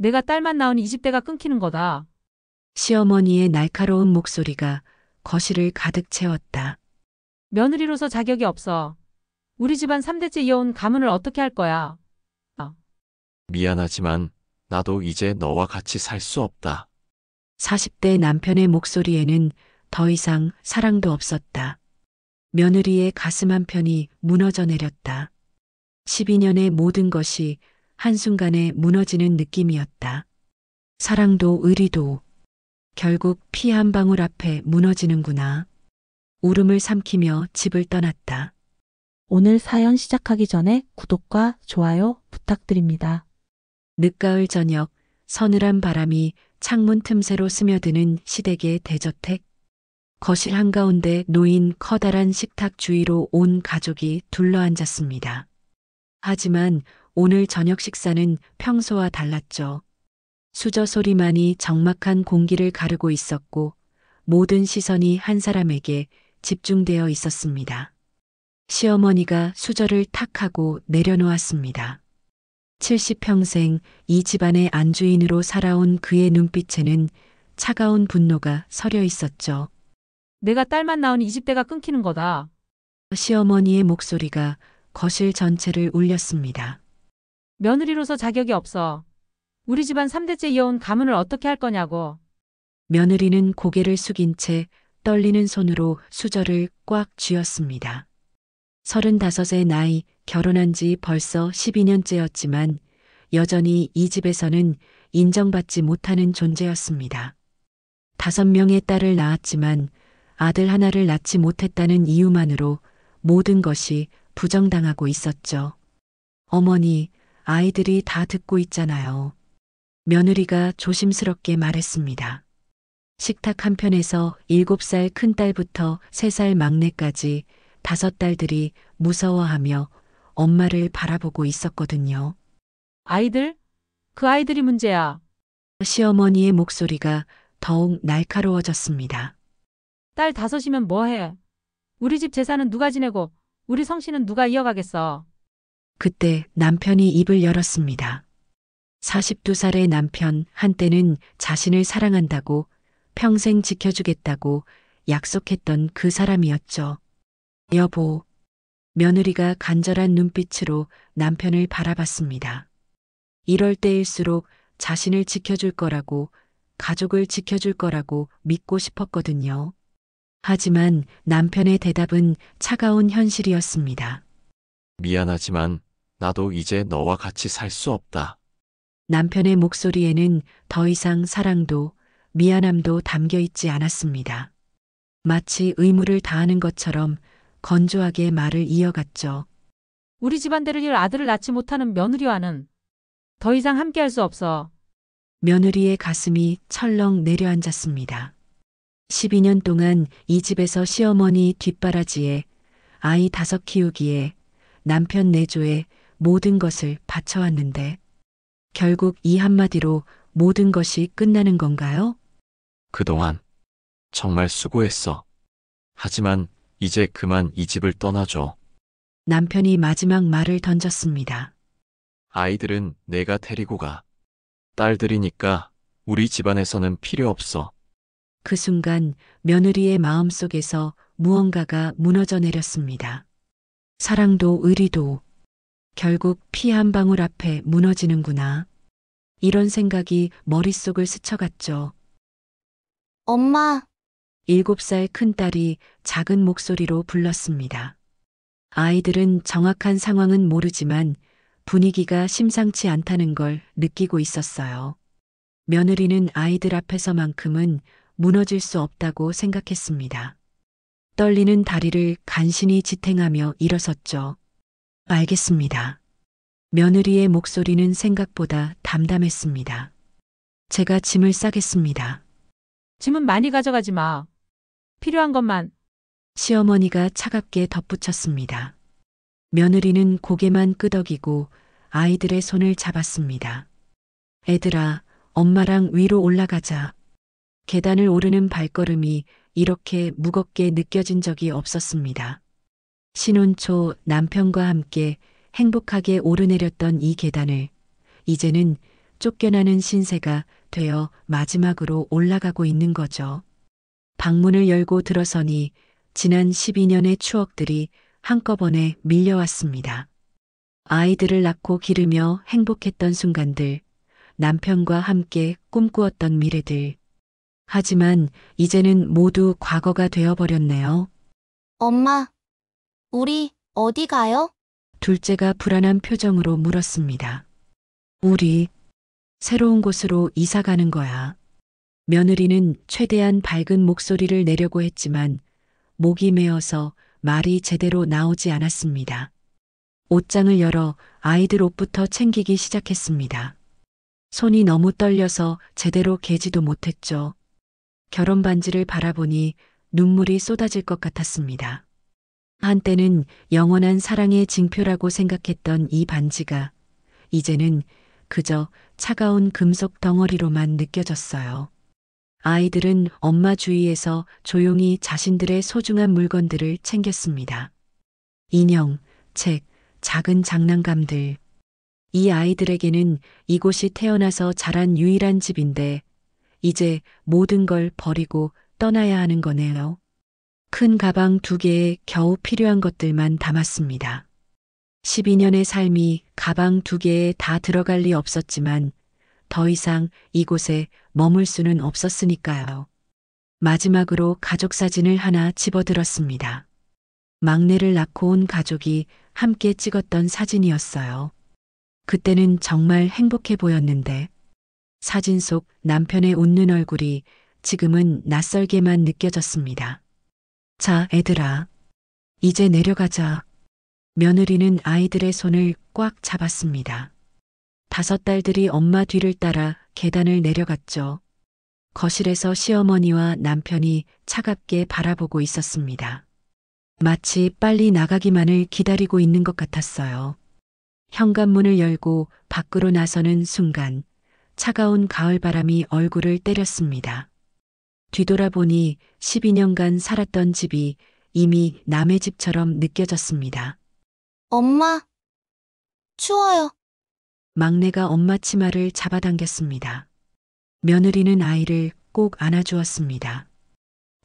내가 딸만 낳은 이 집대가 끊기는 거다. 시어머니의 날카로운 목소리가 거실을 가득 채웠다. 며느리로서 자격이 없어. 우리 집안 3대째 이어온 가문을 어떻게 할 거야? 미안하지만 나도 이제 너와 같이 살 수 없다. 40대 남편의 목소리에는 더 이상 사랑도 없었다. 며느리의 가슴 한편이 무너져 내렸다. 12년의 모든 것이 한순간에 무너지는 느낌이었다. 사랑도 의리도 결국 피 한 방울 앞에 무너지는구나. 울음을 삼키며 집을 떠났다. 오늘 사연 시작하기 전에 구독과 좋아요 부탁드립니다. 늦가을 저녁 서늘한 바람이 창문 틈새로 스며드는 시댁의 대저택. 거실 한가운데 놓인 커다란 식탁 주위로 온 가족이 둘러앉았습니다. 하지만 오늘 저녁 식사는 평소와 달랐죠. 수저 소리만이 적막한 공기를 가르고 있었고 모든 시선이 한 사람에게 집중되어 있었습니다. 시어머니가 수저를 탁 하고 내려놓았습니다. 70평생 이 집안의 안주인으로 살아온 그의 눈빛에는 차가운 분노가 서려 있었죠. 내가 딸만 낳은 이 집대가 끊기는 거다. 시어머니의 목소리가 거실 전체를 울렸습니다. 며느리로서 자격이 없어. 우리 집안 3대째 이어온 가문을 어떻게 할 거냐고. 며느리는 고개를 숙인 채 떨리는 손으로 수저를 꽉 쥐었습니다. 35의 나이, 결혼한 지 벌써 12년째였지만 여전히 이 집에서는 인정받지 못하는 존재였습니다. 5명의 딸을 낳았지만 아들 하나를 낳지 못했다는 이유만으로 모든 것이 부정당하고 있었죠. 어머니, 아이들이 다 듣고 있잖아요. 며느리가 조심스럽게 말했습니다. 식탁 한편에서 7살 큰딸부터 3살 막내까지 5딸들이 무서워하며 엄마를 바라보고 있었거든요. 아이들? 그 아이들이 문제야. 시어머니의 목소리가 더욱 날카로워졌습니다. 딸 5이면 뭐해? 우리 집 재산은 누가 지내고 우리 성씨는 누가 이어가겠어? 그때 남편이 입을 열었습니다. 42살의 남편, 한때는 자신을 사랑한다고 평생 지켜주겠다고 약속했던 그 사람이었죠. 여보, 며느리가 간절한 눈빛으로 남편을 바라봤습니다. 이럴 때일수록 자신을 지켜줄 거라고, 가족을 지켜줄 거라고 믿고 싶었거든요. 하지만 남편의 대답은 차가운 현실이었습니다. 미안하지만 나도 이제 너와 같이 살 수 없다. 남편의 목소리에는 더 이상 사랑도 미안함도 담겨 있지 않았습니다. 마치 의무를 다하는 것처럼 건조하게 말을 이어갔죠. 우리 집안대를 이을 아들을 낳지 못하는 며느리와는 더 이상 함께할 수 없어. 며느리의 가슴이 철렁 내려앉았습니다. 12년 동안 이 집에서 시어머니 뒷바라지에 아이 5 키우기에 남편 내조에 모든 것을 바쳐왔는데 결국 이 한마디로 모든 것이 끝나는 건가요? 그동안 정말 수고했어. 하지만 이제 그만 이 집을 떠나줘. 남편이 마지막 말을 던졌습니다. 아이들은 내가 데리고 가. 딸들이니까 우리 집안에서는 필요 없어. 그 순간 며느리의 마음속에서 무언가가 무너져 내렸습니다. 사랑도 의리도 결국 피 한 방울 앞에 무너지는구나. 이런 생각이 머릿속을 스쳐갔죠. 엄마, 7살 큰딸이 작은 목소리로 불렀습니다. 아이들은 정확한 상황은 모르지만 분위기가 심상치 않다는 걸 느끼고 있었어요. 며느리는 아이들 앞에서만큼은 무너질 수 없다고 생각했습니다. 떨리는 다리를 간신히 지탱하며 일어섰죠. 알겠습니다. 며느리의 목소리는 생각보다 담담했습니다. 제가 짐을 싸겠습니다. 짐은 많이 가져가지 마. 필요한 것만. 시어머니가 차갑게 덧붙였습니다. 며느리는 고개만 끄덕이고 아이들의 손을 잡았습니다. 애들아, 엄마랑 위로 올라가자. 계단을 오르는 발걸음이 이렇게 무겁게 느껴진 적이 없었습니다. 신혼 초 남편과 함께 행복하게 오르내렸던 이 계단을 이제는 쫓겨나는 신세가 되어 마지막으로 올라가고 있는 거죠. 방문을 열고 들어서니 지난 12년의 추억들이 한꺼번에 밀려왔습니다. 아이들을 낳고 기르며 행복했던 순간들, 남편과 함께 꿈꾸었던 미래들. 하지만 이제는 모두 과거가 되어버렸네요. 엄마, 우리 어디 가요? 둘째가 불안한 표정으로 물었습니다. 우리 새로운 곳으로 이사 가는 거야. 며느리는 최대한 밝은 목소리를 내려고 했지만 목이 메어서 말이 제대로 나오지 않았습니다. 옷장을 열어 아이들 옷부터 챙기기 시작했습니다. 손이 너무 떨려서 제대로 개지도 못했죠. 결혼 반지를 바라보니 눈물이 쏟아질 것 같았습니다. 한때는 영원한 사랑의 징표라고 생각했던 이 반지가 이제는 그저 차가운 금속 덩어리로만 느껴졌어요. 아이들은 엄마 주위에서 조용히 자신들의 소중한 물건들을 챙겼습니다. 인형, 책, 작은 장난감들. 이 아이들에게는 이곳이 태어나서 자란 유일한 집인데 이제 모든 걸 버리고 떠나야 하는 거네요. 큰 가방 2개에 겨우 필요한 것들만 담았습니다. 12년의 삶이 가방 2개에 다 들어갈 리 없었지만 더 이상 이곳에 머물 수는 없었으니까요. 마지막으로 가족 사진을 하나 집어들었습니다. 막내를 낳고 온 가족이 함께 찍었던 사진이었어요. 그때는 정말 행복해 보였는데 사진 속 남편의 웃는 얼굴이 지금은 낯설게만 느껴졌습니다. 자, 애들아. 이제 내려가자. 며느리는 아이들의 손을 꽉 잡았습니다. 5딸들이 엄마 뒤를 따라 계단을 내려갔죠. 거실에서 시어머니와 남편이 차갑게 바라보고 있었습니다. 마치 빨리 나가기만을 기다리고 있는 것 같았어요. 현관문을 열고 밖으로 나서는 순간 차가운 가을바람이 얼굴을 때렸습니다. 뒤돌아보니 12년간 살았던 집이 이미 남의 집처럼 느껴졌습니다. 엄마, 추워요. 막내가 엄마 치마를 잡아당겼습니다. 며느리는 아이를 꼭 안아주었습니다.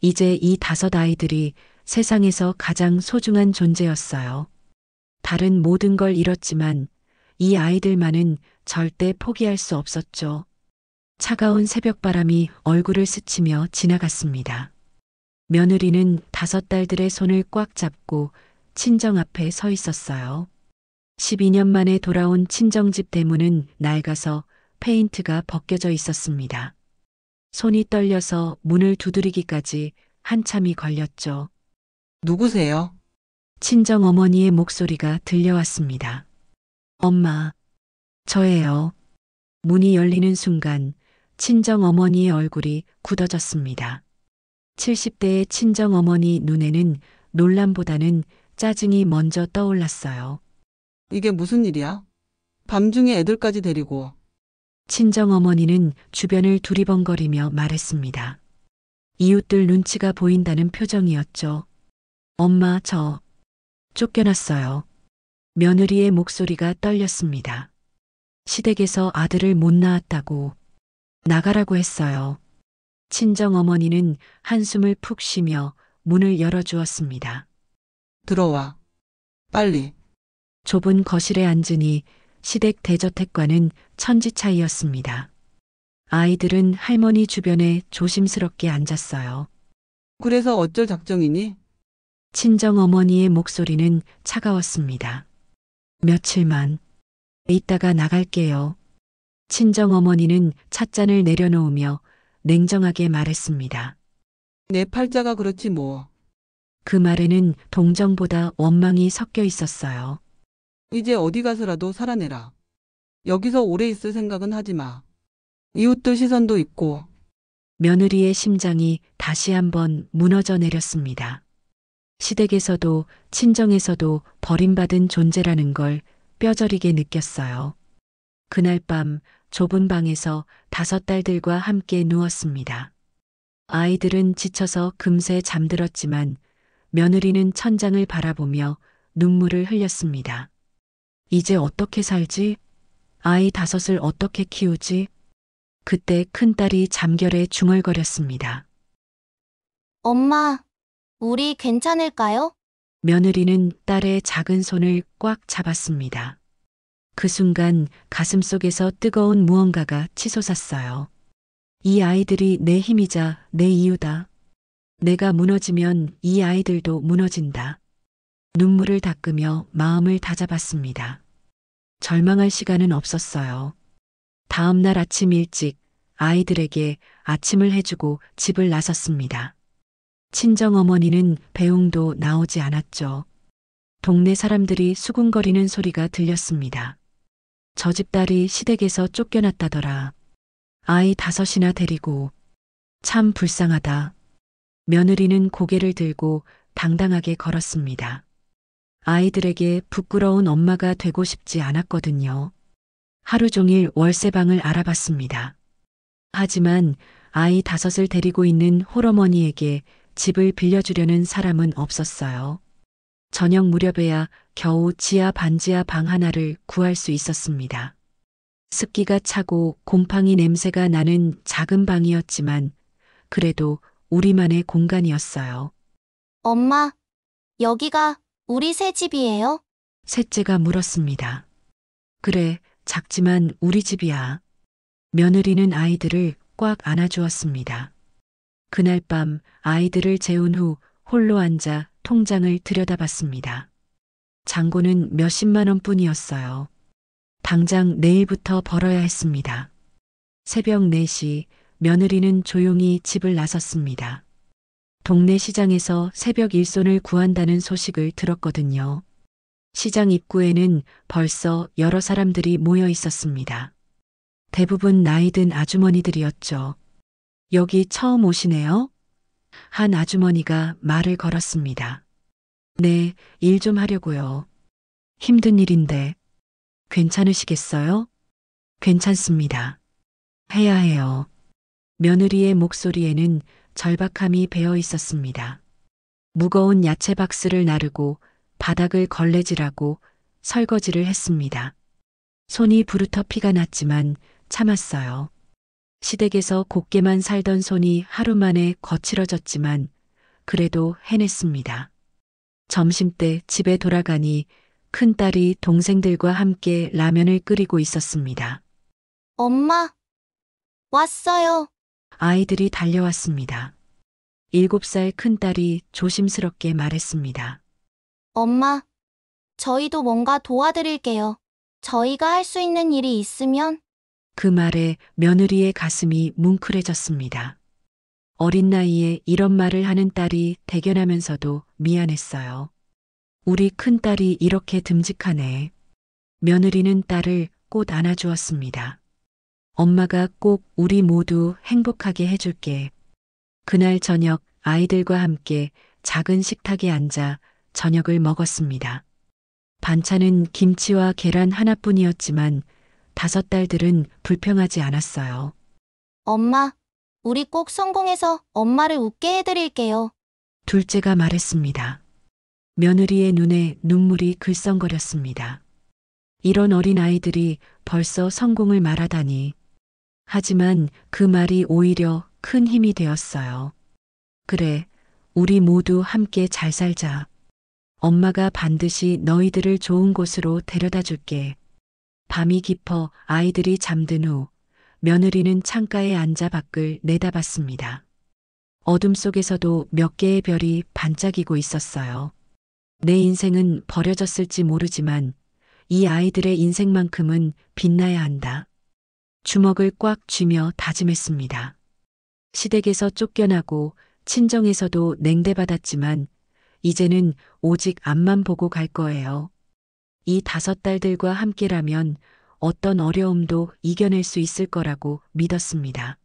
이제 이 5 아이들이 세상에서 가장 소중한 존재였어요. 다른 모든 걸 잃었지만 이 아이들만은 절대 포기할 수 없었죠. 차가운 새벽바람이 얼굴을 스치며 지나갔습니다. 며느리는 5딸들의 손을 꽉 잡고 친정 앞에 서 있었어요. 12년 만에 돌아온 친정집 대문은 낡아서 페인트가 벗겨져 있었습니다. 손이 떨려서 문을 두드리기까지 한참이 걸렸죠. 누구세요? 친정 어머니의 목소리가 들려왔습니다. 엄마, 저예요. 문이 열리는 순간 친정 어머니의 얼굴이 굳어졌습니다. 70대의 친정 어머니 눈에는 놀람보다는 짜증이 먼저 떠올랐어요. 이게 무슨 일이야? 밤중에 애들까지 데리고. 친정 어머니는 주변을 두리번거리며 말했습니다. 이웃들 눈치가 보인다는 표정이었죠. 엄마, 저 쫓겨났어요. 며느리의 목소리가 떨렸습니다. 시댁에서 아들을 못 낳았다고 나가라고 했어요. 친정 어머니는 한숨을 푹 쉬며 문을 열어주었습니다. 들어와. 빨리. 좁은 거실에 앉으니 시댁 대저택과는 천지 차이였습니다. 아이들은 할머니 주변에 조심스럽게 앉았어요. 그래서 어쩔 작정이니? 친정 어머니의 목소리는 차가웠습니다. 며칠만 있다가 나갈게요. 친정 어머니는 찻잔을 내려놓으며 냉정하게 말했습니다. 내 팔자가 그렇지 뭐. 그 말에는 동정보다 원망이 섞여 있었어요. 이제 어디 가서라도 살아내라. 여기서 오래 있을 생각은 하지 마. 이웃들 시선도 있고. 며느리의 심장이 다시 한번 무너져 내렸습니다. 시댁에서도 친정에서도 버림받은 존재라는 걸 뼈저리게 느꼈어요. 그날 밤 좁은 방에서 5딸들과 함께 누웠습니다. 아이들은 지쳐서 금세 잠들었지만 며느리는 천장을 바라보며 눈물을 흘렸습니다. 이제 어떻게 살지? 아이 5을 어떻게 키우지? 그때 큰딸이 잠결에 중얼거렸습니다. 엄마, 우리 괜찮을까요? 며느리는 딸의 작은 손을 꽉 잡았습니다. 그 순간 가슴속에서 뜨거운 무언가가 치솟았어요. 이 아이들이 내 힘이자 내 이유다. 내가 무너지면 이 아이들도 무너진다. 눈물을 닦으며 마음을 다잡았습니다. 절망할 시간은 없었어요. 다음 날 아침 일찍 아이들에게 아침을 해주고 집을 나섰습니다. 친정어머니는 배웅도 나오지 않았죠. 동네 사람들이 수군거리는 소리가 들렸습니다. 저 집 딸이 시댁에서 쫓겨났다더라. 아이 5이나 데리고. 참 불쌍하다. 며느리는 고개를 들고 당당하게 걸었습니다. 아이들에게 부끄러운 엄마가 되고 싶지 않았거든요. 하루 종일 월세방을 알아봤습니다. 하지만 아이 5을 데리고 있는 홀어머니에게 집을 빌려주려는 사람은 없었어요. 저녁 무렵에야 겨우 지하 반지하 방 하나를 구할 수 있었습니다. 습기가 차고 곰팡이 냄새가 나는 작은 방이었지만 그래도 우리만의 공간이었어요. 엄마, 여기가 우리 새 집이에요? 셋째가 물었습니다. 그래, 작지만 우리 집이야. 며느리는 아이들을 꽉 안아주었습니다. 그날 밤 아이들을 재운 후 홀로 앉아 통장을 들여다봤습니다. 잔고는 몇십만 원뿐이었어요. 당장 내일부터 벌어야 했습니다. 새벽 4시 며느리는 조용히 집을 나섰습니다. 동네 시장에서 새벽 일손을 구한다는 소식을 들었거든요. 시장 입구에는 벌써 여러 사람들이 모여 있었습니다. 대부분 나이 든 아주머니들이었죠. 여기 처음 오시네요? 한 아주머니가 말을 걸었습니다. 네, 일 좀 하려고요. 힘든 일인데. 괜찮으시겠어요? 괜찮습니다. 해야 해요. 며느리의 목소리에는 절박함이 배어 있었습니다. 무거운 야채 박스를 나르고 바닥을 걸레질하고 설거지를 했습니다. 손이 부르터 피가 났지만 참았어요. 시댁에서 곱게만 살던 손이 하루 만에 거칠어졌지만 그래도 해냈습니다. 점심때 집에 돌아가니 큰딸이 동생들과 함께 라면을 끓이고 있었습니다. 엄마, 왔어요. 아이들이 달려왔습니다. 7살 큰딸이 조심스럽게 말했습니다. 엄마, 저희도 뭔가 도와드릴게요. 저희가 할 수 있는 일이 있으면. 그 말에 며느리의 가슴이 뭉클해졌습니다. 어린 나이에 이런 말을 하는 딸이 대견하면서도 미안했어요. 우리 큰딸이 이렇게 듬직하네. 며느리는 딸을 꼭 안아주었습니다. 엄마가 꼭 우리 모두 행복하게 해줄게. 그날 저녁 아이들과 함께 작은 식탁에 앉아 저녁을 먹었습니다. 반찬은 김치와 계란 하나뿐이었지만 5 딸들은 불평하지 않았어요. 엄마, 우리 꼭 성공해서 엄마를 웃게 해드릴게요. 둘째가 말했습니다. 며느리의 눈에 눈물이 글썽거렸습니다. 이런 어린 아이들이 벌써 성공을 말하다니. 하지만 그 말이 오히려 큰 힘이 되었어요. 그래, 우리 모두 함께 잘 살자. 엄마가 반드시 너희들을 좋은 곳으로 데려다 줄게. 밤이 깊어 아이들이 잠든 후 며느리는 창가에 앉아 밖을 내다봤습니다. 어둠 속에서도 몇 개의 별이 반짝이고 있었어요. 내 인생은 버려졌을지 모르지만 이 아이들의 인생만큼은 빛나야 한다. 주먹을 꽉 쥐며 다짐했습니다. 시댁에서 쫓겨나고 친정에서도 냉대받았지만 이제는 오직 앞만 보고 갈 거예요. 이 5 딸들과 함께라면 어떤 어려움도 이겨낼 수 있을 거라고 믿었습니다.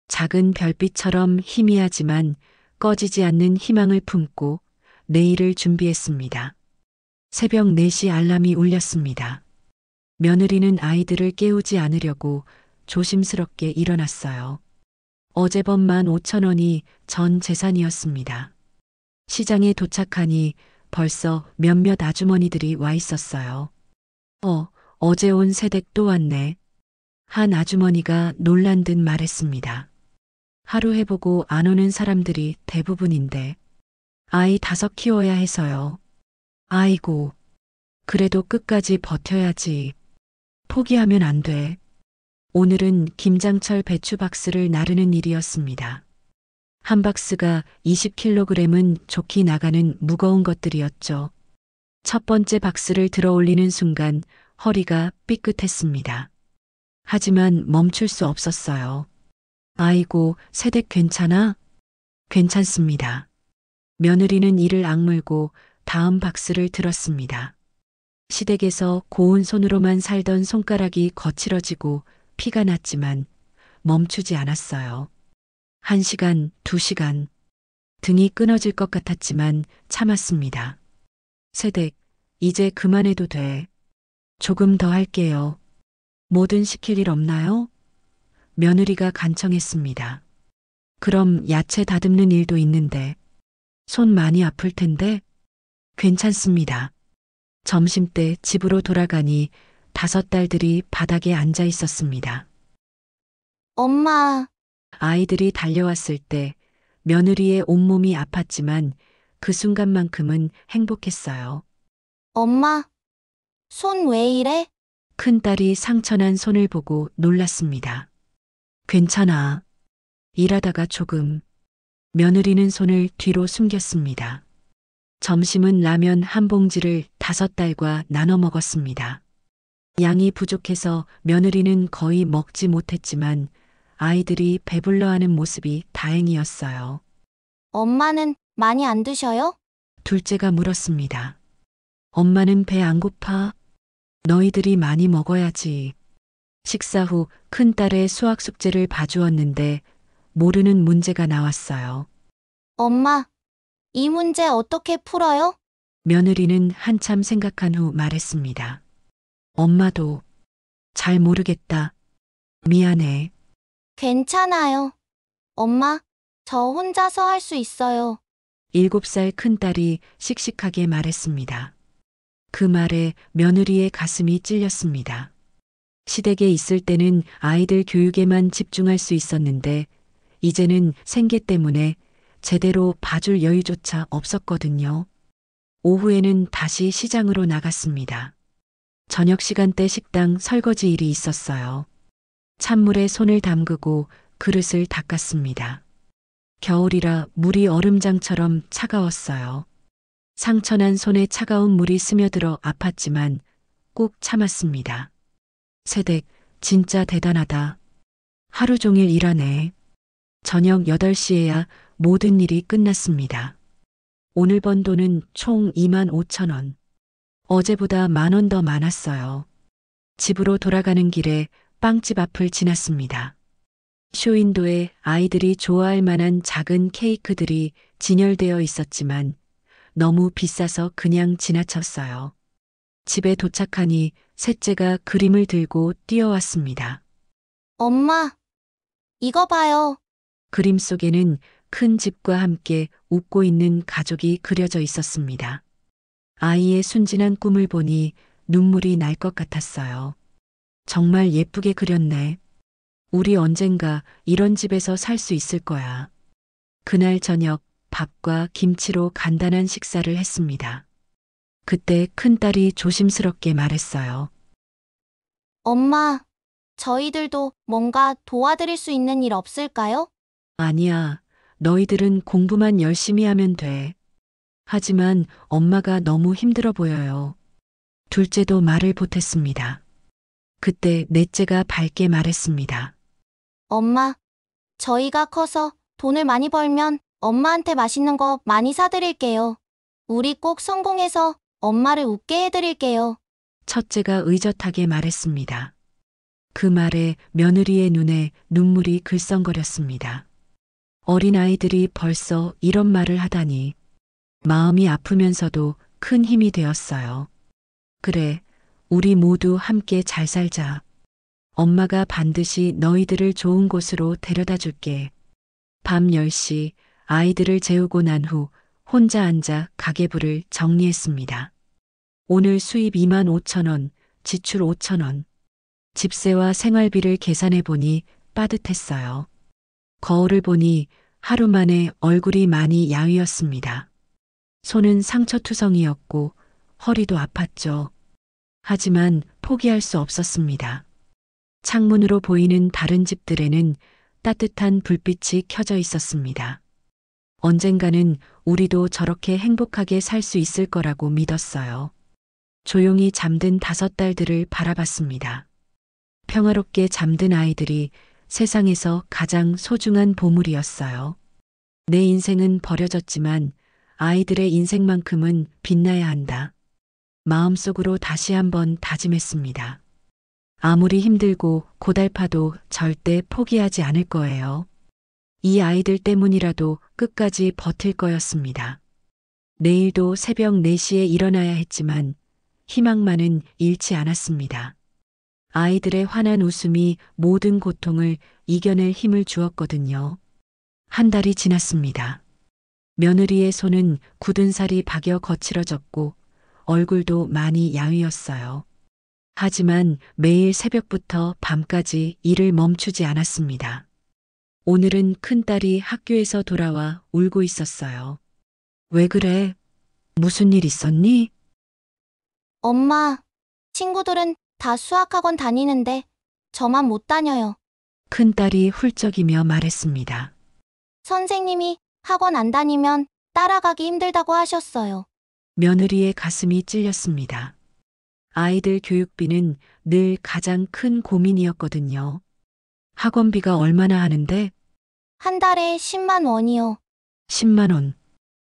작은 별빛처럼 희미하지만 꺼지지 않는 희망을 품고 내일을 준비했습니다. 새벽 4시 알람이 울렸습니다. 며느리는 아이들을 깨우지 않으려고 조심스럽게 일어났어요. 어젯밤만 5,000원이 전 재산이었습니다. 시장에 도착하니 벌써 몇몇 아주머니들이 와 있었어요. 어제 온 새댁 또 왔네. 한 아주머니가 놀란 듯 말했습니다. 하루 해보고 안 오는 사람들이 대부분인데 아이 5 키워야 해서요. 아이고, 그래도 끝까지 버텨야지. 포기하면 안 돼. 오늘은 김장철 배추 박스를 나르는 일이었습니다. 한 박스가 20kg은 좋게 나가는 무거운 것들이었죠. 첫 번째 박스를 들어 올리는 순간 허리가 삐끗했습니다. 하지만 멈출 수 없었어요. 아이고, 새댁 괜찮아? 괜찮습니다. 며느리는 이를 악물고 다음 박스를 들었습니다. 시댁에서 고운 손으로만 살던 손가락이 거칠어지고 피가 났지만 멈추지 않았어요. 1시간, 2시간. 등이 끊어질 것 같았지만 참았습니다. 새댁, 이제 그만해도 돼. 조금 더 할게요. 뭐든 시킬 일 없나요? 며느리가 간청했습니다. 그럼 야채 다듬는 일도 있는데 손 많이 아플 텐데? 괜찮습니다. 점심때 집으로 돌아가니 5 딸들이 바닥에 앉아 있었습니다. 엄마, 아이들이 달려왔을 때 며느리의 온몸이 아팠지만 그 순간만큼은 행복했어요. 엄마, 손 왜 이래? 큰딸이 상처난 손을 보고 놀랐습니다. 괜찮아. 일하다가 조금. 며느리는 손을 뒤로 숨겼습니다. 점심은 라면 한 봉지를 5 딸과 나눠 먹었습니다. 양이 부족해서 며느리는 거의 먹지 못했지만 아이들이 배불러하는 모습이 다행이었어요. 엄마는 많이 안 드셔요? 둘째가 물었습니다. 엄마는 배 안 고파? 너희들이 많이 먹어야지. 식사 후 큰딸의 수학 숙제를 봐주었는데 모르는 문제가 나왔어요. 엄마, 이 문제 어떻게 풀어요? 며느리는 한참 생각한 후 말했습니다. 엄마도 잘 모르겠다. 미안해. 괜찮아요. 엄마, 저 혼자서 할 수 있어요. 7살 큰딸이 씩씩하게 말했습니다. 그 말에 며느리의 가슴이 찔렸습니다. 시댁에 있을 때는 아이들 교육에만 집중할 수 있었는데 이제는 생계 때문에 제대로 봐줄 여유조차 없었거든요. 오후에는 다시 시장으로 나갔습니다. 저녁 시간대 식당 설거지 일이 있었어요. 찬물에 손을 담그고 그릇을 닦았습니다. 겨울이라 물이 얼음장처럼 차가웠어요. 상처난 손에 차가운 물이 스며들어 아팠지만 꾹 참았습니다. 새댁, 진짜 대단하다. 하루 종일 일하네. 저녁 8시에야 모든 일이 끝났습니다. 오늘 번 돈은 총 25,000원. 어제보다 10,000원 더 많았어요. 집으로 돌아가는 길에 빵집 앞을 지났습니다. 쇼윈도에 아이들이 좋아할 만한 작은 케이크들이 진열되어 있었지만 너무 비싸서 그냥 지나쳤어요. 집에 도착하니 셋째가 그림을 들고 뛰어왔습니다. 엄마, 이거 봐요. 그림 속에는 큰 집과 함께 웃고 있는 가족이 그려져 있었습니다. 아이의 순진한 꿈을 보니 눈물이 날 것 같았어요. 정말 예쁘게 그렸네. 우리 언젠가 이런 집에서 살 수 있을 거야. 그날 저녁 밥과 김치로 간단한 식사를 했습니다. 그때 큰딸이 조심스럽게 말했어요. 엄마, 저희들도 뭔가 도와드릴 수 있는 일 없을까요? 아니야. 너희들은 공부만 열심히 하면 돼. 하지만 엄마가 너무 힘들어 보여요. 둘째도 말을 보탰습니다. 그때 넷째가 밝게 말했습니다. 엄마, 저희가 커서 돈을 많이 벌면 엄마한테 맛있는 거 많이 사드릴게요. 우리 꼭 성공해서 엄마를 웃게 해드릴게요. 첫째가 의젓하게 말했습니다. 그 말에 며느리의 눈에 눈물이 글썽거렸습니다. 어린아이들이 벌써 이런 말을 하다니 마음이 아프면서도 큰 힘이 되었어요. 그래, 우리 모두 함께 잘 살자. 엄마가 반드시 너희들을 좋은 곳으로 데려다 줄게. 밤 10시 아이들을 재우고 난 후 혼자 앉아 가계부를 정리했습니다. 오늘 수입 25,000원, 지출 5천 원. 집세와 생활비를 계산해 보니 빠듯했어요. 거울을 보니 하루 만에 얼굴이 많이 야위었습니다. 손은 상처투성이었고 허리도 아팠죠. 하지만 포기할 수 없었습니다. 창문으로 보이는 다른 집들에는 따뜻한 불빛이 켜져 있었습니다. 언젠가는 우리도 저렇게 행복하게 살 수 있을 거라고 믿었어요. 조용히 잠든 5딸들을 바라봤습니다. 평화롭게 잠든 아이들이 세상에서 가장 소중한 보물이었어요. 내 인생은 버려졌지만 아이들의 인생만큼은 빛나야 한다. 마음속으로 다시 한번 다짐했습니다. 아무리 힘들고 고달파도 절대 포기하지 않을 거예요. 이 아이들 때문이라도 끝까지 버틸 거였습니다. 내일도 새벽 4시에 일어나야 했지만 희망만은 잃지 않았습니다. 아이들의 환한 웃음이 모든 고통을 이겨낼 힘을 주었거든요. 한 달이 지났습니다. 며느리의 손은 굳은 살이 박여 거칠어졌고 얼굴도 많이 야위었어요. 하지만 매일 새벽부터 밤까지 일을 멈추지 않았습니다. 오늘은 큰딸이 학교에서 돌아와 울고 있었어요. 왜 그래? 무슨 일 있었니? 엄마, 친구들은 다 수학학원 다니는데 저만 못 다녀요. 큰딸이 훌쩍이며 말했습니다. 선생님이 학원 안 다니면 따라가기 힘들다고 하셨어요. 며느리의 가슴이 찔렸습니다. 아이들 교육비는 늘 가장 큰 고민이었거든요. 학원비가 얼마나 하는데? 한 달에 10만 원이요. 10만 원.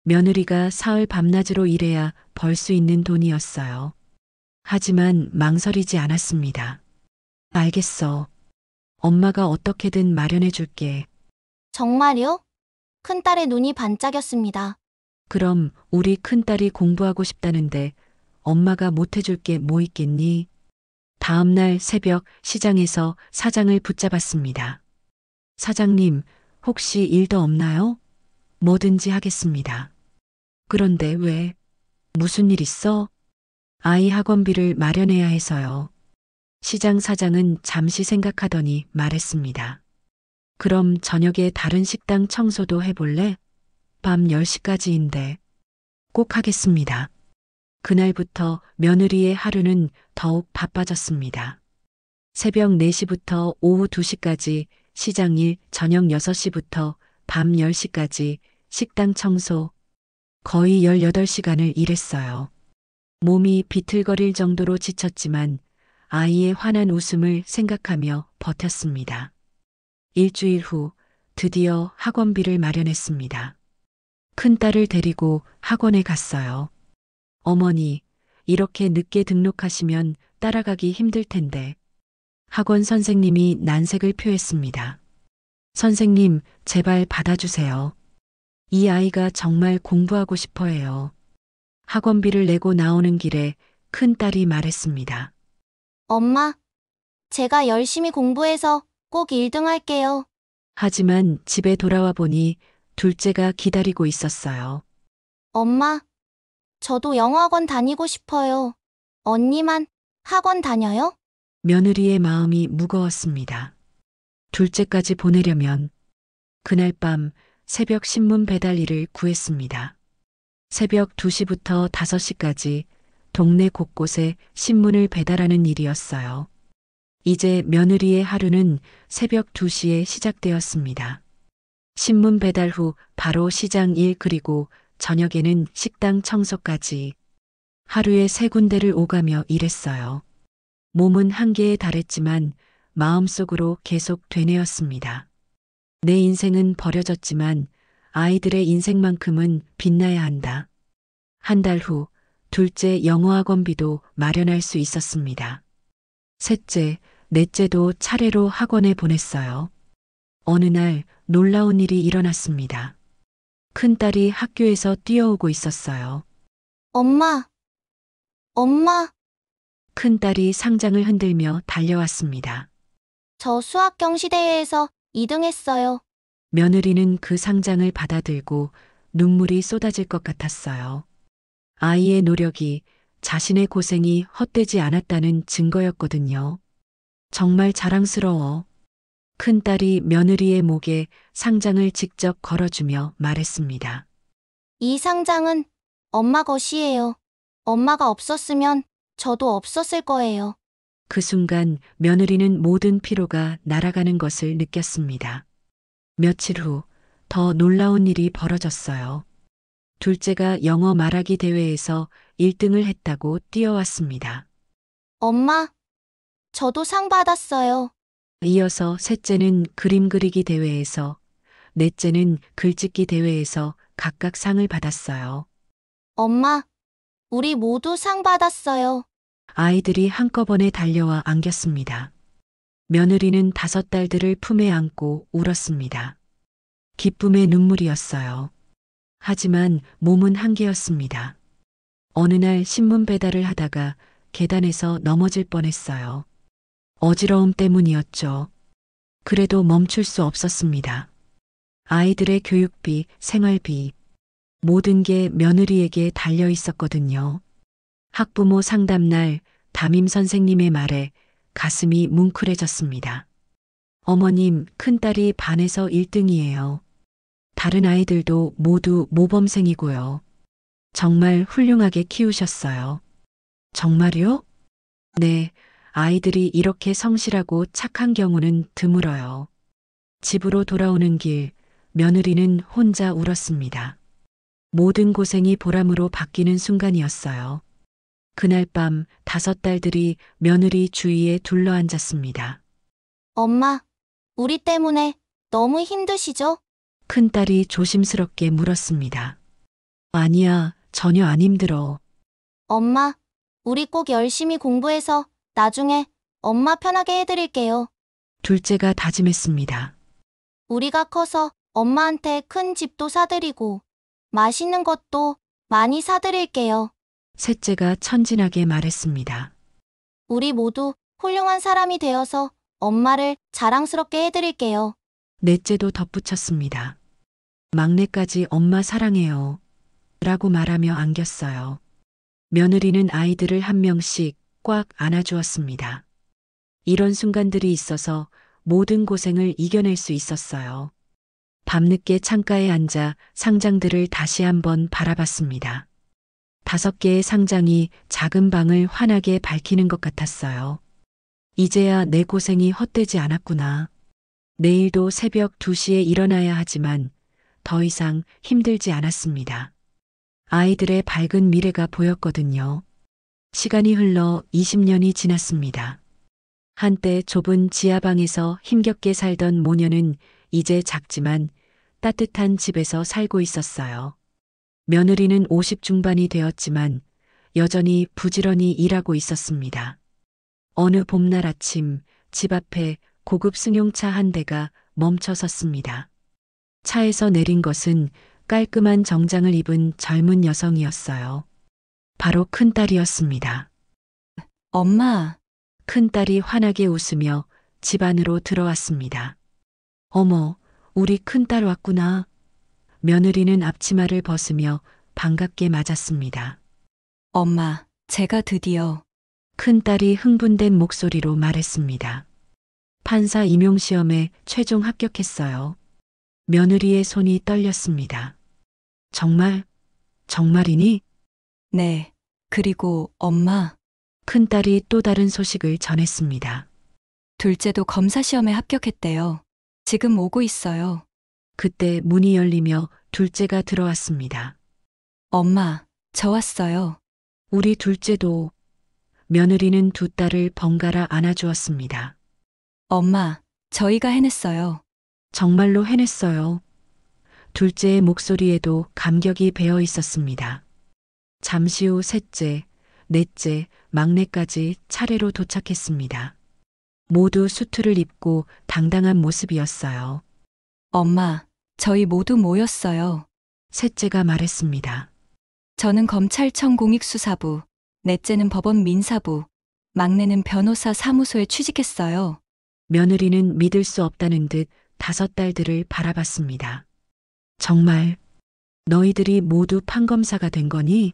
며느리가 사흘 밤낮으로 일해야 벌 수 있는 돈이었어요. 하지만 망설이지 않았습니다. 알겠어. 엄마가 어떻게든 마련해 줄게. 정말요? 큰딸의 눈이 반짝였습니다. 그럼 우리 큰딸이 공부하고 싶다는데 엄마가 못 해줄 게 뭐 있겠니? 다음 날 새벽 시장에서 사장을 붙잡았습니다. 사장님, 혹시 일 더 없나요? 뭐든지 하겠습니다. 그런데 왜? 무슨 일 있어? 아이 학원비를 마련해야 해서요. 시장 사장은 잠시 생각하더니 말했습니다. 그럼 저녁에 다른 식당 청소도 해볼래? 밤 10시까지인데. 꼭 하겠습니다. 그날부터 며느리의 하루는 더욱 바빠졌습니다. 새벽 4시부터 오후 2시까지 시장 일, 저녁 6시부터 밤 10시까지 식당 청소. 거의 18시간을 일했어요. 몸이 비틀거릴 정도로 지쳤지만 아이의 환한 웃음을 생각하며 버텼습니다. 일주일 후 드디어 학원비를 마련했습니다. 큰딸을 데리고 학원에 갔어요. 어머니, 이렇게 늦게 등록하시면 따라가기 힘들 텐데. 학원 선생님이 난색을 표했습니다. 선생님, 제발 받아주세요. 이 아이가 정말 공부하고 싶어 해요. 학원비를 내고 나오는 길에 큰딸이 말했습니다. 엄마, 제가 열심히 공부해서 꼭 1등 할게요. 하지만 집에 돌아와 보니 둘째가 기다리고 있었어요. 엄마, 저도 영어학원 다니고 싶어요. 언니만 학원 다녀요? 며느리의 마음이 무거웠습니다. 둘째까지 보내려면 그날 밤 새벽 신문 배달 일을 구했습니다. 새벽 2시부터 5시까지 동네 곳곳에 신문을 배달하는 일이었어요. 이제 며느리의 하루는 새벽 2시에 시작되었습니다. 신문 배달 후 바로 시장 일 그리고 저녁에는 식당 청소까지 하루에 3군데를 오가며 일했어요. 몸은 한계에 달했지만 마음속으로 계속 되뇌었습니다. 내 인생은 버려졌지만 아이들의 인생만큼은 빛나야 한다. 한 달 후 둘째 영어학원비도 마련할 수 있었습니다. 셋째, 넷째도 차례로 학원에 보냈어요. 어느 날 놀라운 일이 일어났습니다. 큰딸이 학교에서 뛰어오고 있었어요. 엄마, 엄마, 큰딸이 상장을 흔들며 달려왔습니다. 저 수학 경시대회에서 2등 했어요. 며느리는 그 상장을 받아들고 눈물이 쏟아질 것 같았어요. 아이의 노력이 자신의 고생이 헛되지 않았다는 증거였거든요. 정말 자랑스러워. 큰딸이 며느리의 목에 상장을 직접 걸어주며 말했습니다. 이 상장은 엄마 것이에요. 엄마가 없었으면 저도 없었을 거예요. 그 순간 며느리는 모든 피로가 날아가는 것을 느꼈습니다. 며칠 후 더 놀라운 일이 벌어졌어요. 둘째가 영어 말하기 대회에서 1등을 했다고 뛰어왔습니다. 엄마, 저도 상 받았어요. 이어서 셋째는 그림 그리기 대회에서, 넷째는 글짓기 대회에서 각각 상을 받았어요. 엄마, 우리 모두 상 받았어요. 아이들이 한꺼번에 달려와 안겼습니다. 며느리는 5딸들을 품에 안고 울었습니다. 기쁨의 눈물이었어요. 하지만 몸은 한계였습니다. 어느 날 신문 배달을 하다가 계단에서 넘어질 뻔했어요. 어지러움 때문이었죠. 그래도 멈출 수 없었습니다. 아이들의 교육비, 생활비, 모든 게 며느리에게 달려 있었거든요. 학부모 상담날 담임 선생님의 말에 가슴이 뭉클해졌습니다. 어머님, 큰딸이 반에서 1등이에요. 다른 아이들도 모두 모범생이고요. 정말 훌륭하게 키우셨어요. 정말요? 네, 아이들이 이렇게 성실하고 착한 경우는 드물어요. 집으로 돌아오는 길, 며느리는 혼자 울었습니다. 모든 고생이 보람으로 바뀌는 순간이었어요. 그날 밤 5딸들이 며느리 주위에 둘러앉았습니다. 엄마, 우리 때문에 너무 힘드시죠? 큰딸이 조심스럽게 물었습니다. 아니야, 전혀 안 힘들어. 엄마, 우리 꼭 열심히 공부해서 나중에 엄마 편하게 해드릴게요. 둘째가 다짐했습니다. 우리가 커서 엄마한테 큰 집도 사드리고 맛있는 것도 많이 사드릴게요. 셋째가 천진하게 말했습니다. 우리 모두 훌륭한 사람이 되어서 엄마를 자랑스럽게 해드릴게요. 넷째도 덧붙였습니다. 막내까지 엄마 사랑해요. 라고 말하며 안겼어요. 며느리는 아이들을 한 명씩 꽉 안아주었습니다. 이런 순간들이 있어서 모든 고생을 이겨낼 수 있었어요. 밤늦게 창가에 앉아 상장들을 다시 한번 바라봤습니다. 5개의 상장이 작은 방을 환하게 밝히는 것 같았어요. 이제야 내 고생이 헛되지 않았구나. 내일도 새벽 2시에 일어나야 하지만 더 이상 힘들지 않았습니다. 아이들의 밝은 미래가 보였거든요. 시간이 흘러 20년이 지났습니다. 한때 좁은 지하방에서 힘겹게 살던 모녀는 이제 작지만 따뜻한 집에서 살고 있었어요. 며느리는 50 중반이 되었지만 여전히 부지런히 일하고 있었습니다. 어느 봄날 아침 집 앞에 고급 승용차 한 대가 멈춰 섰습니다. 차에서 내린 것은 깔끔한 정장을 입은 젊은 여성이었어요. 바로 큰딸이었습니다. 엄마, 큰딸이 환하게 웃으며 집 안으로 들어왔습니다. 어머, 우리 큰딸 왔구나. 며느리는 앞치마를 벗으며 반갑게 맞았습니다. 엄마, 제가 드디어. 큰딸이 흥분된 목소리로 말했습니다. 판사 임용시험에 최종 합격했어요. 며느리의 손이 떨렸습니다. 정말? 정말이니? 네, 그리고 엄마, 큰딸이 또 다른 소식을 전했습니다. 둘째도 검사 시험에 합격했대요. 지금 오고 있어요. 그때 문이 열리며 둘째가 들어왔습니다. 엄마, 저 왔어요. 우리 둘째도. 며느리는 두 딸을 번갈아 안아주었습니다. 엄마, 저희가 해냈어요. 정말로 해냈어요. 둘째의 목소리에도 감격이 배어 있었습니다. 잠시 후 셋째, 넷째, 막내까지 차례로 도착했습니다. 모두 수트를 입고 당당한 모습이었어요. 엄마, 저희 모두 모였어요. 셋째가 말했습니다. 저는 검찰청 공익수사부, 넷째는 법원 민사부, 막내는 변호사 사무소에 취직했어요. 며느리는 믿을 수 없다는 듯 5딸들을 바라봤습니다. 정말 너희들이 모두 판검사가 된 거니?